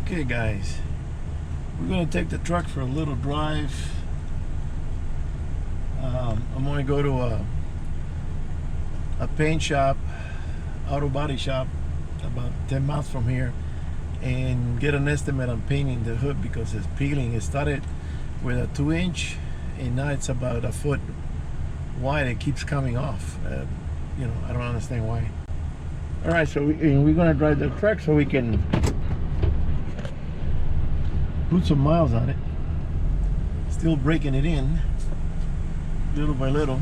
Okay guys, we're going to take the truck for a little drive. I'm going to go to a paint shop, auto body shop, about 10 miles from here, and get an estimate on painting the hood because it's peeling. It started with a 2-inch and now it's about a foot wide. It keeps coming off. I don't understand why. All right, so we're going to drive the truck so we can put some miles on it. Still breaking it in little by little.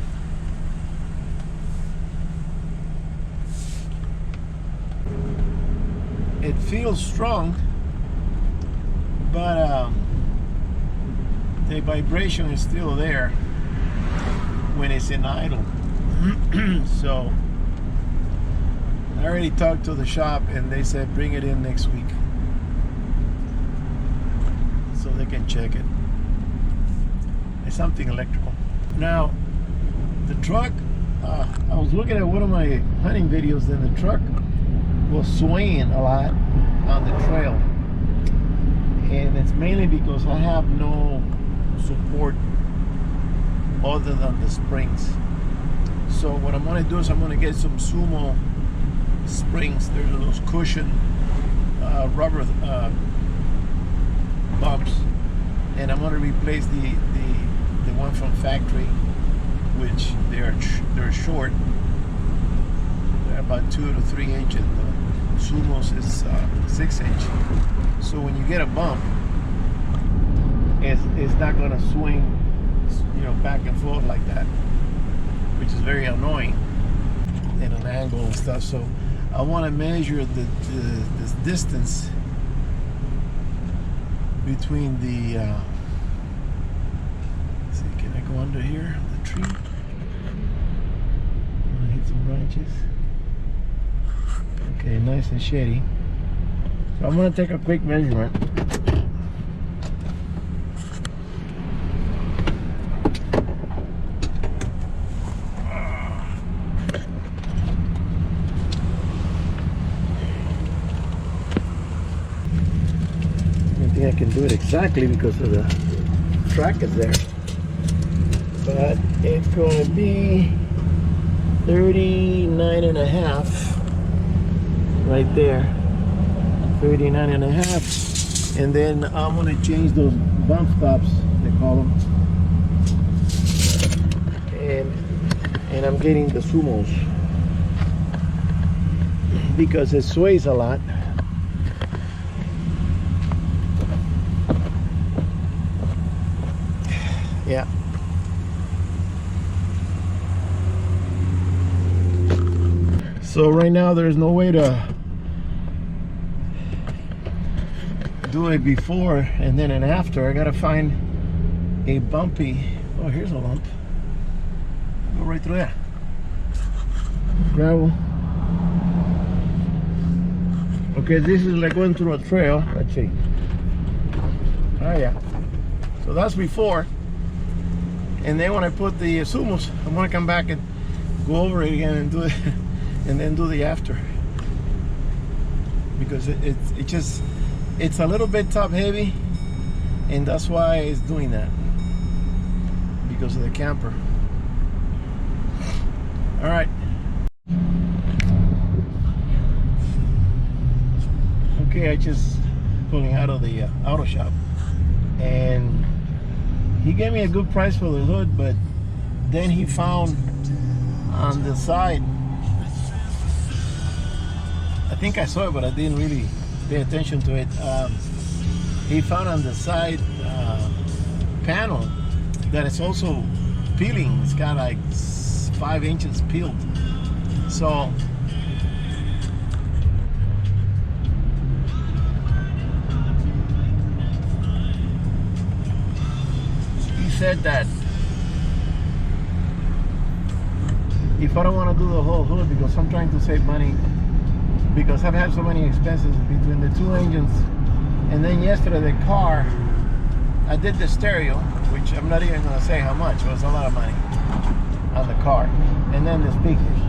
It feels strong, but the vibration is still there when it's in idle. So I already talked to the shop and they said bring it in next week so they can check it. It's something electrical. Now the truck, I was looking at one of my hunting videos and the truck was swaying a lot on the trail, and it's mainly because I have no support other than the springs. So what I'm going to do is I'm going to get some Sumo springs. There's those cushion rubber bumps, and I'm going to replace the one from factory, which they're short. They're about 2 to 3 inches. The Sumos is 6 inch. So when you get a bump, it's not going to swing, back and forth like that, which is very annoying in an angle and stuff. So I want to measure this distance between the let's see, can I go under here, the tree? I'm gonna hit some branches. Okay, nice and shady. So I'm gonna take a quick measurement. I can do it exactly because of the track is there, but it's going to be 39 and a half right there, 39 and a half, and then I'm going to change those bump stops, they call them, and I'm getting the Sumos because it sways a lot. Yeah. So right now there's no way to do it before and then an after. I gotta find a bumpy. Oh, here's a lump. Go right through there. Gravel. Okay, this is like going through a trail. Let's see. Oh yeah. So that's before. And then when I put the Sumos, I'm gonna come back and go over it again and do it, and then do the after, because it's a little bit top heavy, and that's why it's doing that, because of the camper. All right. Okay, I just pulling out of the auto shop, and he gave me a good price for the hood, but then he found on the side, I think I saw it, but I didn't really pay attention to it. He found on the side panel that it's also peeling. It's got like 5 inches peeled. So said that if I don't want to do the whole hood, because I'm trying to save money, because I've had so many expenses between the 2 engines, and then yesterday the car, I did the stereo, which I'm not even going to say how much. It was a lot of money on the car, and then the speakers.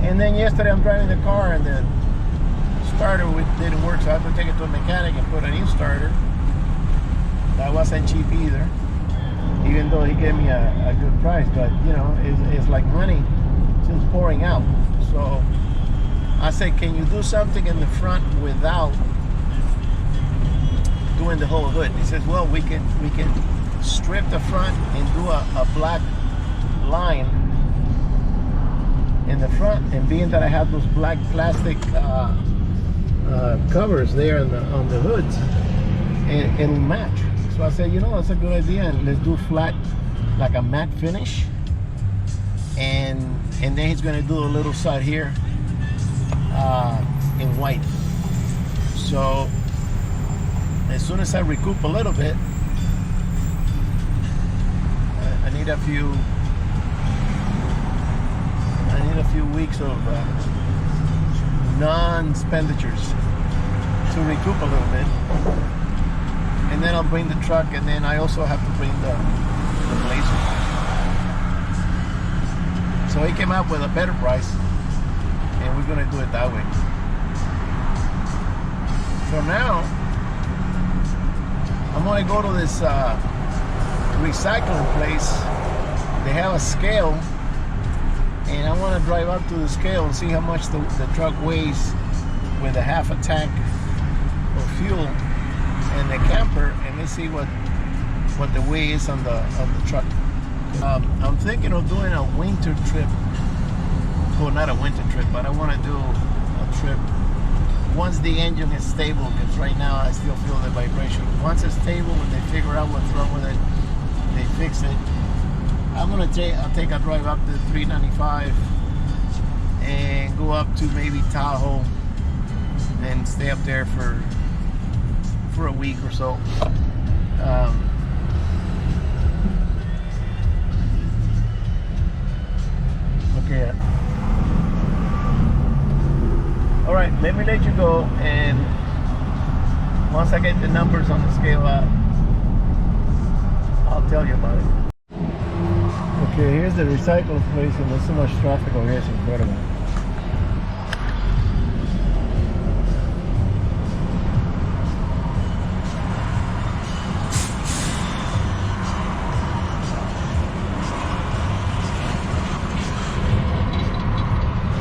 And then yesterday I'm driving the car and the starter didn't work, so I had to take it to a mechanic and put a new starter. That wasn't cheap either, even though he gave me a good price. But you know, it's like money just pouring out. So I said, can you do something in the front without doing the whole hood? He says, well, we can strip the front and do a black line in the front, and being that I have those black plastic covers there on the hoods, it'll match. So I said, you know, that's a good idea, and let's do flat, like a matte finish, and then he's gonna do a little side here in white. So as soon as I recoup a little bit, I need a few weeks of non-expenditures to recoup a little bit, and then I'll bring the truck, and then I also have to bring the Blazer. So he came up with a better price, and we're gonna do it that way. So now I'm gonna go to this recycling place. They have a scale, and I want to drive up to the scale and see how much the truck weighs with a half a tank of fuel and the camper, and let's see what the weight is on the truck. I'm thinking of doing a winter trip. Well, not a winter trip, but I want to do a trip once the engine is stable, because right now I still feel the vibration. Once it's stable, when they figure out what's wrong with it, they fix it. I'll take a drive up to 395 and go up to maybe Tahoe and stay up there for a week or so. Okay. All right, let me let you go, and once I get the numbers on the scale out, I'll tell you about it. Okay, here's the recycling place, and there's so much traffic over here, it's incredible.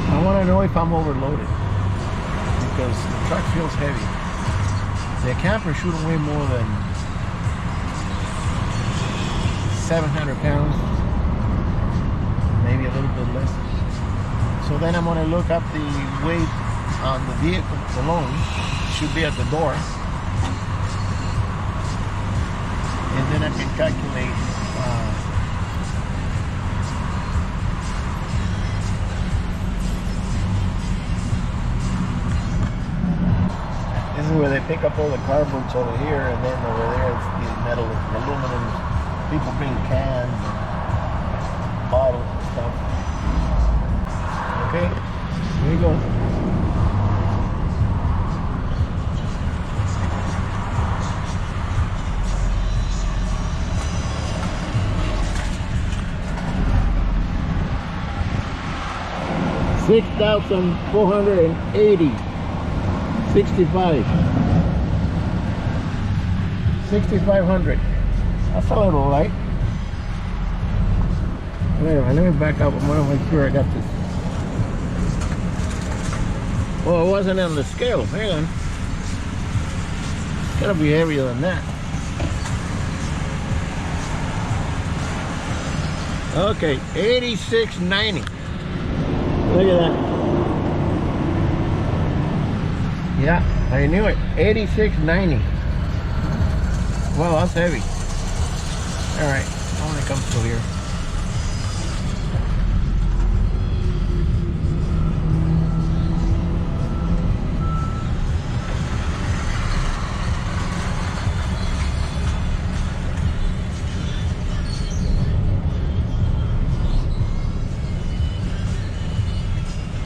I want to know if I'm overloaded, because the truck feels heavy. The camper shouldn't weigh more than 700 pounds. Maybe a little bit less. So then I'm going to look up the weight on the vehicle alone. It should be at the door. And then I can calculate this is where they pick up all the car boots over here, and then over there it's the metal, aluminum. People bring cans and bottles and stuff. Okay, here you go. $6,480. 65. 6,500. That's a little light. Wait a minute, let me back up. I want to make sure I got this. Well, it wasn't on the scale. Hang on. It's gotta be heavier than that. Okay, 86.90. Look at that. Yeah, I knew it. 86.90. Wow, that's heavy. All right, I want to come through here.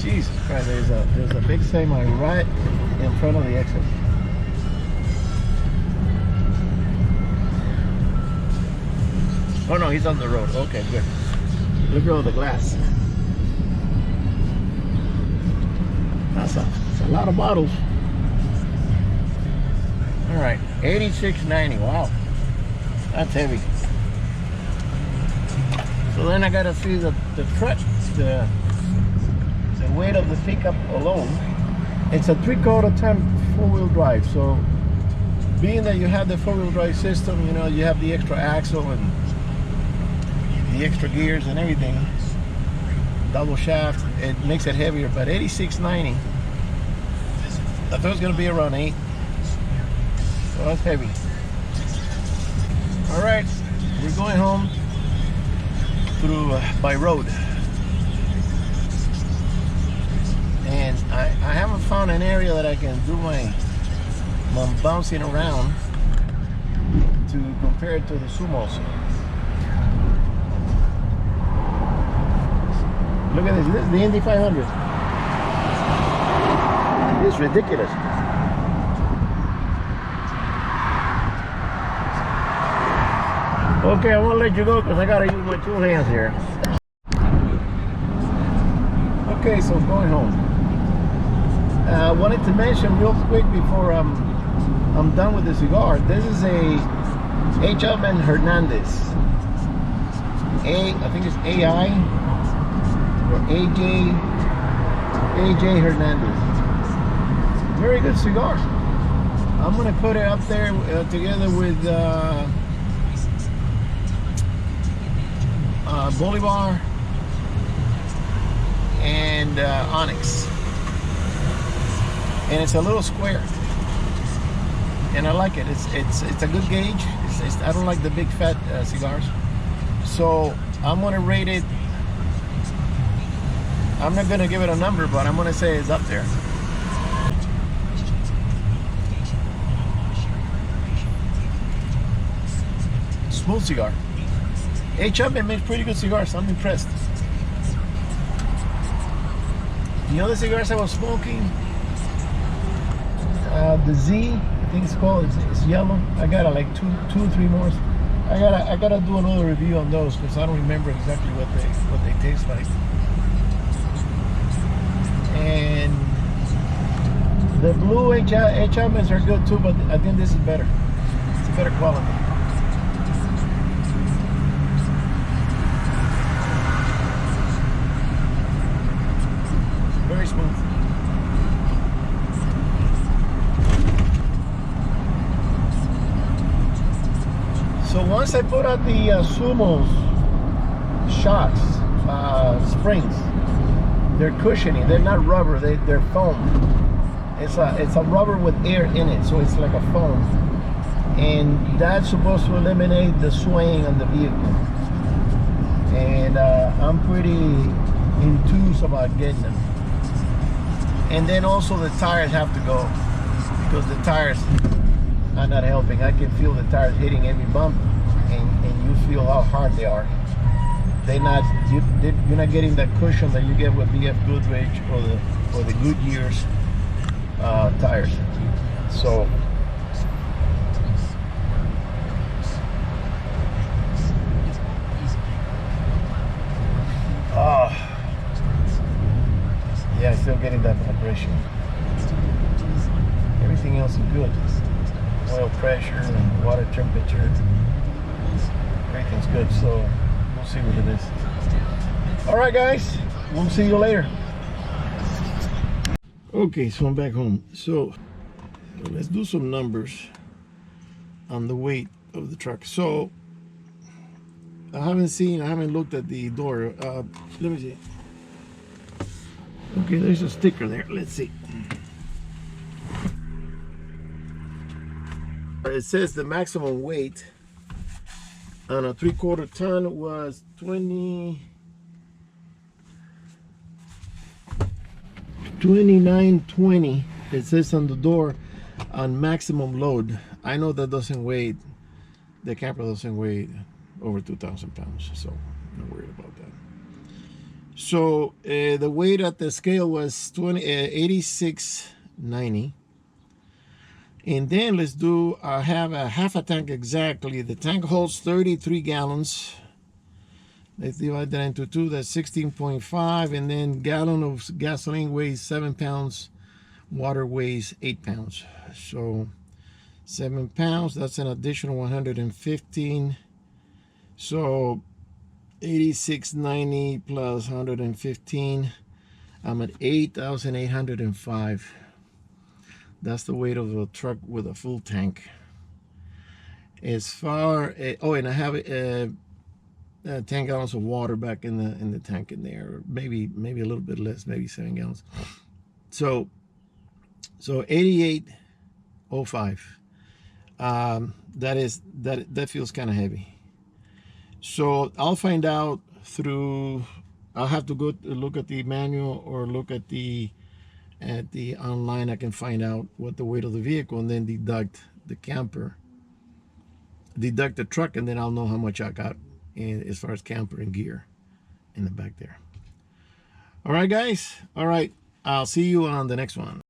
Jesus Christ, there's a big semi right in front of the exit. Oh no, he's on the road. Okay, good. Look at all the glass. That's a lot of bottles. All right, 86.90. Wow, that's heavy. So then I gotta see the truck, the weight of the pickup alone. It's a 3/4 ton four-wheel drive. So being that you have the four-wheel drive system, you know, you have the extra axle and the extra gears and everything, double shaft, it makes it heavier. But 86.90, I thought it was gonna be around 8. So that's heavy. All right, we're going home through by road, and I haven't found an area that I can do my bouncing around to compare it to the Sumos. Look at this. This is the Indy 500. It's ridiculous. Okay, I won't let you go because I gotta use my 2 hands here. Okay, so going home. I wanted to mention real quick before I'm done with the cigar. This is a H. Upmann Hernandez. I think it's AI or AJ Hernandez. Very good cigar. I'm gonna put it up there together with Bolivar and Onyx, and it's a little square, and I like it. It's a good gauge. I don't like the big fat cigars, so I'm gonna rate it. I'm not gonna give it a number, but I'm gonna say it's up there. Smooth cigar. H. Upmann makes pretty good cigars. I'm impressed. The other cigars I was smoking, the Z, I think it's called. It's yellow. I got like two or three more. I gotta do another review on those because I don't remember exactly what they taste like. And the blue H. Upmanns are good too, but I think this is better. It's a better quality. Very smooth. So once I put out the Sumos shocks, springs, they're cushiony. They're not rubber. They're foam. It's a rubber with air in it, so it's like a foam, and that's supposed to eliminate the swaying on the vehicle. And I'm pretty enthused about getting them. And then also the tires have to go because the tires are not helping. I can feel the tires hitting every bump, and you feel how hard they are. You're not getting that cushion that you get with BF Goodrich or the Goodyear's tires. So yeah, still getting that vibration. Everything else is good. Oil pressure and water temperature. Everything's good. So we'll see what it is. All right, guys. We'll see you later. Okay, so I'm back home. So let's do some numbers on the weight of the truck. So I haven't looked at the door. Let me see. Okay, there's a sticker there. Let's see. It says the maximum weight on a 3/4 ton was 2920. It says on the door on maximum load. I know that doesn't weigh, the camper doesn't weigh over 2,000 pounds, so I'm not worried about that. So the weight at the scale was 86.90. And then let's do, I have a half a tank exactly. The tank holds 33 gallons. Let's divide that into 2, that's 16.5. And then gallon of gasoline weighs 7 pounds. Water weighs 8 pounds. So 7 pounds. That's an additional 115. So 8690 plus 115. I'm at 8,805. That's the weight of a truck with a full tank. As far as, oh, and I have 10 gallons of water back in the tank in there, maybe a little bit less, maybe 7 gallons. So 8805. That feels kind of heavy. So I'll find out through. I'll have to go look at the manual or look at the online. I can find out what the weight of the vehicle and then deduct the camper, deduct the truck, and then I'll know how much I got as far as camper and gear in the back there. All right, guys. All right. I'll see you on the next one.